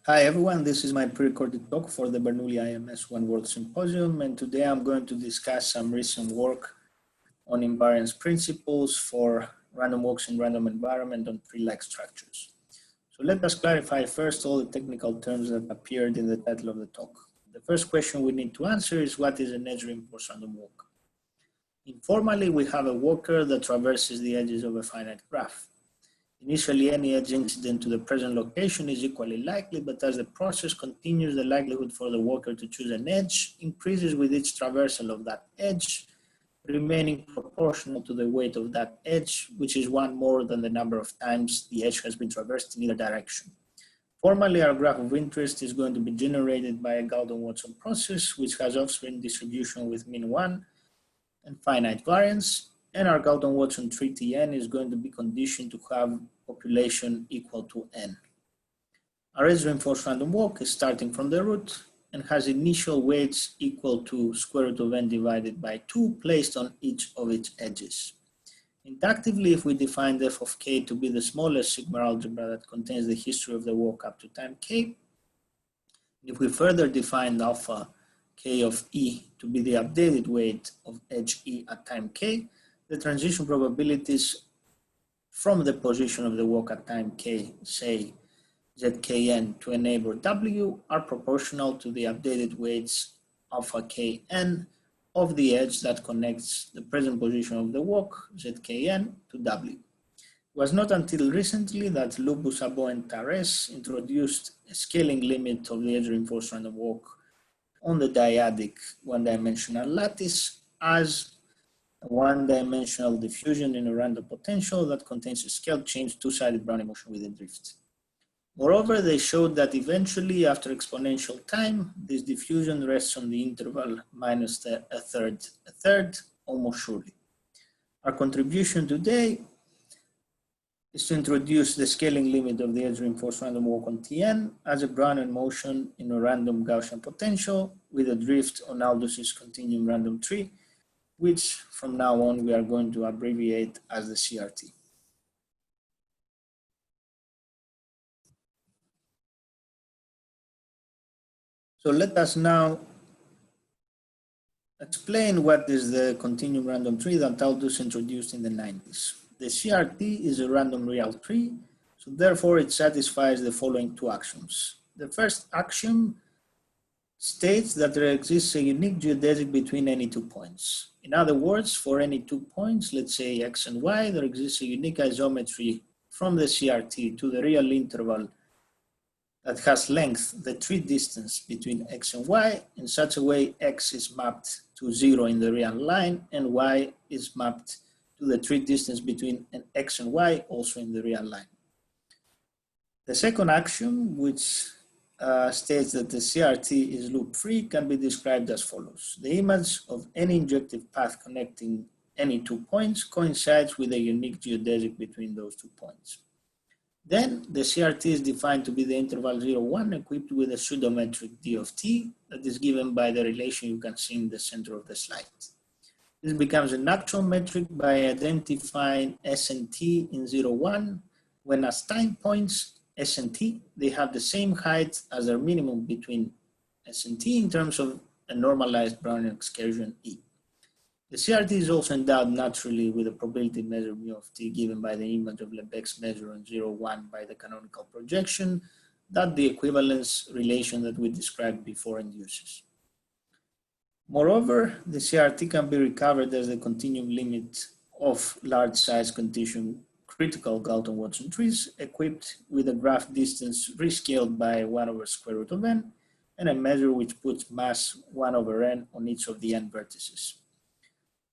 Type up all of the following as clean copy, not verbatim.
Hi everyone, this is my pre-recorded talk for the Bernoulli IMS One World Symposium, and today I'm going to discuss some recent work on invariance principles for random walks in random environment on tree-like structures. So let us clarify first all the technical terms that appeared in the title of the talk. The first question we need to answer is, what is an edge-reinforced random walk? Informally, we have a walker that traverses the edges of a finite graph. Initially, any edge incident to the present location is equally likely, but as the process continues, the likelihood for the walker to choose an edge increases with each traversal of that edge, remaining proportional to the weight of that edge, which is one more than the number of times the edge has been traversed in either direction. Formally, our graph of interest is going to be generated by a Galton-Watson process, which has offspring distribution with mean 1 and finite variance. And our Galton-Watson tree Tn is going to be conditioned to have population equal to n. Our edge-reinforced random walk is starting from the root and has initial weights equal to square root of n divided by 2 placed on each of its edges. Inductively, if we define f of k to be the smallest sigma algebra that contains the history of the walk up to time k, if we further define alpha k of e to be the updated weight of edge e at time k, the transition probabilities from the position of the walk at time k, say zkn, to a neighbor w, are proportional to the updated weights alpha kn of the edge that connects the present position of the walk, zkn, to w. It was not until recently that Lubus, Abo, and Tares introduced a scaling limit of the edge-reinforced random walk on the dyadic one-dimensional lattice as a one-dimensional diffusion in a random potential that contains a scaled change two-sided Brownian motion with a drift. Moreover, they showed that eventually, after exponential time, this diffusion rests on the interval minus a third, almost surely. Our contribution today is to introduce the scaling limit of the edge-reinforced random walk on Tn as a Brownian motion in a random Gaussian potential with a drift on Aldous' continuum random tree, which from now on we are going to abbreviate as the CRT. So let us now explain what is the continuum random tree that Aldous introduced in the 90s. The CRT is a random real tree, so therefore it satisfies the following two axioms. The first axiom states that there exists a unique geodesic between any 2 points. In other words, for any 2 points, let's say x and y, there exists a unique isometry from the CRT to the real interval that has length, the tree distance between x and y, in such a way x is mapped to 0 in the real line and y is mapped to the tree distance between an x and y also in the real line. The second axiom, which states that the CRT is loop-free, can be described as follows. The image of any injective path connecting any 2 points coincides with a unique geodesic between those 2 points. Then the CRT is defined to be the interval 0, 1 equipped with a pseudometric d of t that is given by the relation you can see in the center of the slide. This becomes an actual metric by identifying s and t in 0, 1 when as time points S and T, they have the same height as their minimum between S and T in terms of a normalized Brownian excursion E. The CRT is also endowed naturally with a probability measure mu of T given by the image of Lebesgue's measure on 0, 1 by the canonical projection that the equivalence relation that we described before induces. Moreover, the CRT can be recovered as the continuum limit of large size condition critical Galton-Watson trees equipped with a graph distance rescaled by 1 over square root of n and a measure which puts mass 1 over n on each of the n vertices.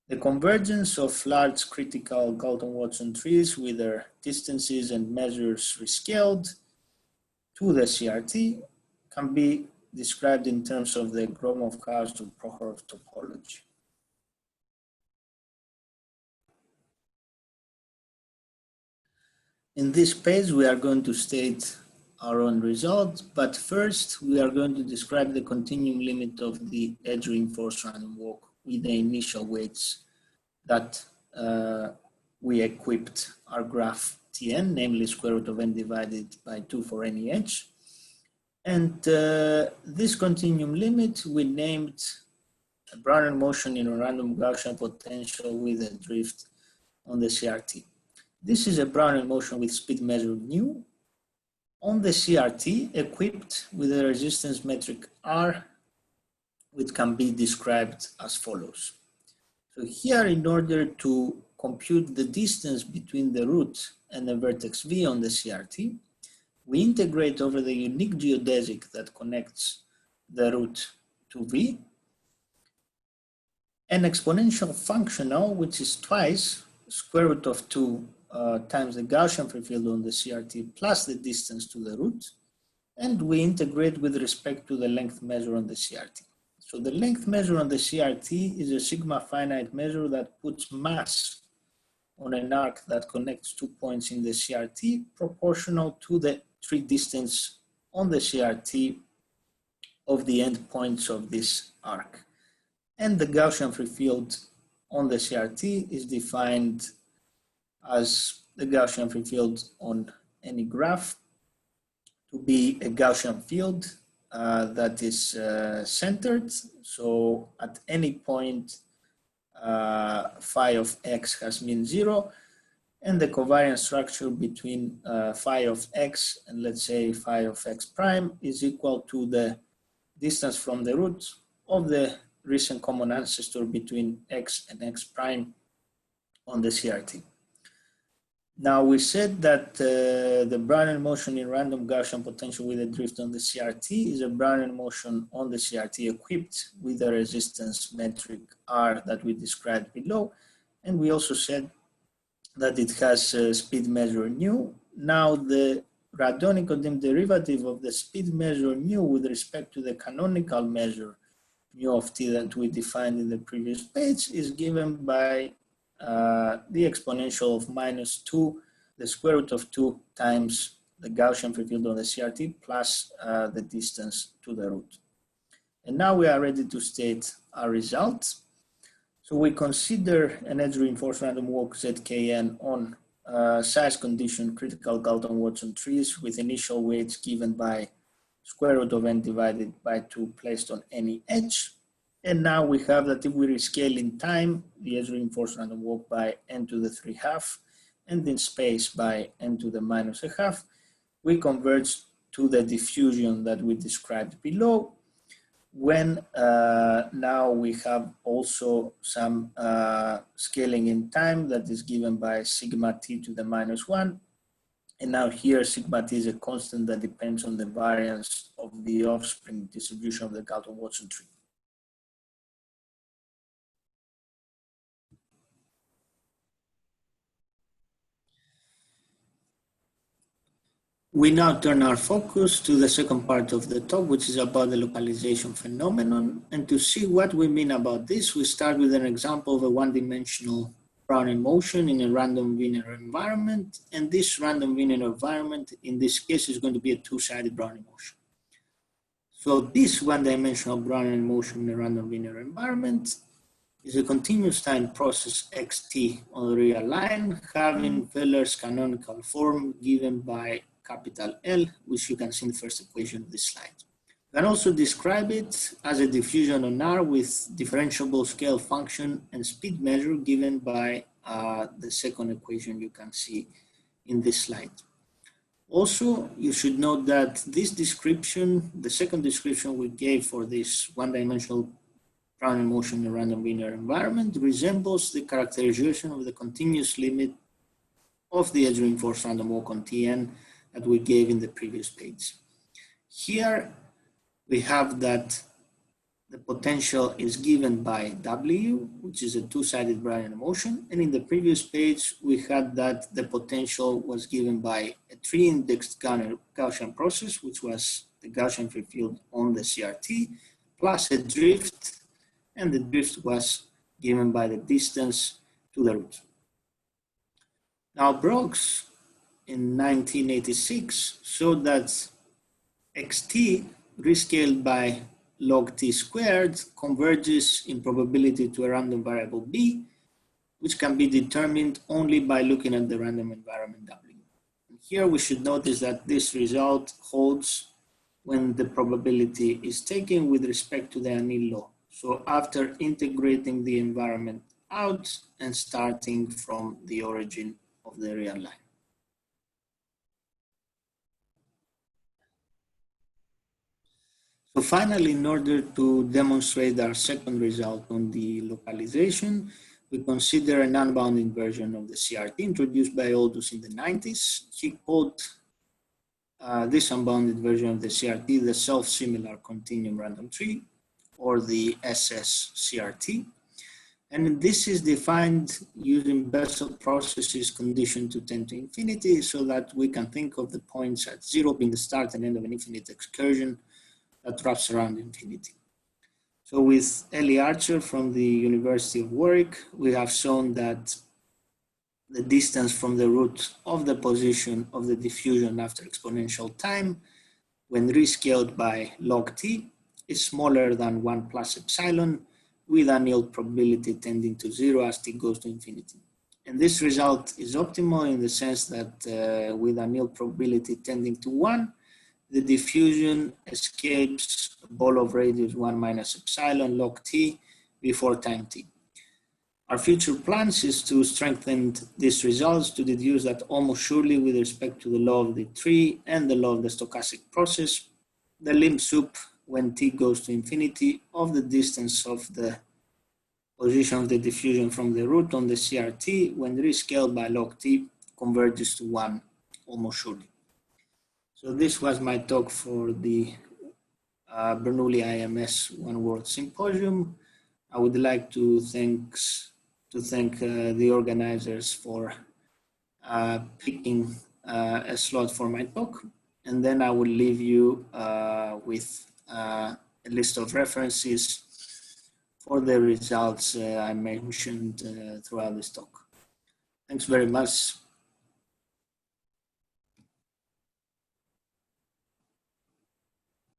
The convergence of large critical Galton-Watson trees with their distances and measures rescaled to the CRT can be described in terms of the Gromov-Hausdorff-Prokhorov topology. In this page, we are going to state our own results, but first we are going to describe the continuum limit of the edge-reinforced random walk with the initial weights that we equipped our graph Tn, namely square root of n divided by 2 for any edge, And this continuum limit we named a Brownian motion in a random Gaussian potential with a drift on the CRT. This is a Brownian motion with speed measure nu on the CRT equipped with a resistance metric R, which can be described as follows. So here, in order to compute the distance between the root and the vertex V on the CRT, we integrate over the unique geodesic that connects the root to V an exponential function now, which is twice square root of 2 times the Gaussian free field on the CRT plus the distance to the root, and we integrate with respect to the length measure on the CRT. So the length measure on the CRT is a sigma finite measure that puts mass on an arc that connects 2 points in the CRT proportional to the tree distance on the CRT of the endpoints of this arc. And the Gaussian free field on the CRT is defined as the Gaussian free field on any graph to be a Gaussian field that is centered. So at any point, phi of x has mean 0, and the covariance structure between phi of x and let's say phi of x prime is equal to the distance from the root of the recent common ancestor between x and x prime on the CRT. Now we said that the Brownian motion in random Gaussian potential with a drift on the CRT is a Brownian motion on the CRT equipped with a resistance metric R that we described below. And we also said that it has a speed measure nu. Now the Radon-Nikodym derivative of the speed measure nu with respect to the canonical measure mu of t that we defined in the previous page is given by the exponential of -2, the square root of 2 times the Gaussian free field on the CRT plus the distance to the root. And now we are ready to state our results. So we consider an edge reinforced random walk ZKN on size condition critical Galton-Watson trees with initial weights given by square root of n divided by 2 placed on any edge. And now we have that if we rescale in time, the edge reinforced random walk by n to the 3/2 and in space by n to the -1/2, we converge to the diffusion that we described below when now we have also some scaling in time that is given by sigma t to the -1. And now here sigma t is a constant that depends on the variance of the offspring distribution of the Galton-Watson tree. We now turn our focus to the second part of the talk, which is about the localization phenomenon. And to see what we mean about this, we start with an example of a one-dimensional Brownian motion in a random linear environment. And this random linear environment, in this case, is going to be a two-sided Brownian motion. So this one-dimensional Brownian motion in a random linear environment is a continuous time process xt on the real line, having Wheeler's canonical form given by capital L, which you can see in the first equation of this slide. You can also describe it as a diffusion on R with differentiable scale function and speed measure given by the second equation you can see in this slide. Also, you should note that this description, the second description we gave for this one-dimensional Brownian motion in a random linear environment resembles the characterization of the continuous limit of the edge reinforced random walk on Tn that we gave in the previous page. Here we have that the potential is given by W, which is a two-sided Brownian motion, and in the previous page we had that the potential was given by a three-indexed Gaussian process, which was the Gaussian free field on the CRT, plus a drift, and the drift was given by the distance to the root. Now Brooks in 1986 showed that xt rescaled by log t squared converges in probability to a random variable b, which can be determined only by looking at the random environment W. And here we should notice that this result holds when the probability is taken with respect to the anneal law. So after integrating the environment out and starting from the origin of the real line. So finally, in order to demonstrate our second result on the localization, we consider an unbounded version of the CRT introduced by Aldous in the 90s. He called this unbounded version of the CRT the self-similar continuum random tree, or the SSCRT. And this is defined using Bessel processes conditioned to tend to infinity, so that we can think of the points at 0 being the start and end of an infinite excursion that wraps around infinity. So with Ellie Archer from the University of Warwick, we have shown that the distance from the root of the position of the diffusion after exponential time, when rescaled by log t, is smaller than 1 plus epsilon, with annealed probability tending to 0 as t goes to infinity. And this result is optimal in the sense that with annealed probability tending to 1, the diffusion escapes a ball of radius 1 minus epsilon log t before time t. Our future plans is to strengthen these results to deduce that almost surely with respect to the law of the tree and the law of the stochastic process, the limb sup when t goes to infinity of the distance of the position of the diffusion from the root on the CRT when rescaled by log t converges to 1 almost surely. So this was my talk for the Bernoulli IMS One World Symposium. I would like to thank the organizers for picking a slot for my talk, and then I will leave you with a list of references for the results I mentioned throughout this talk. Thanks very much.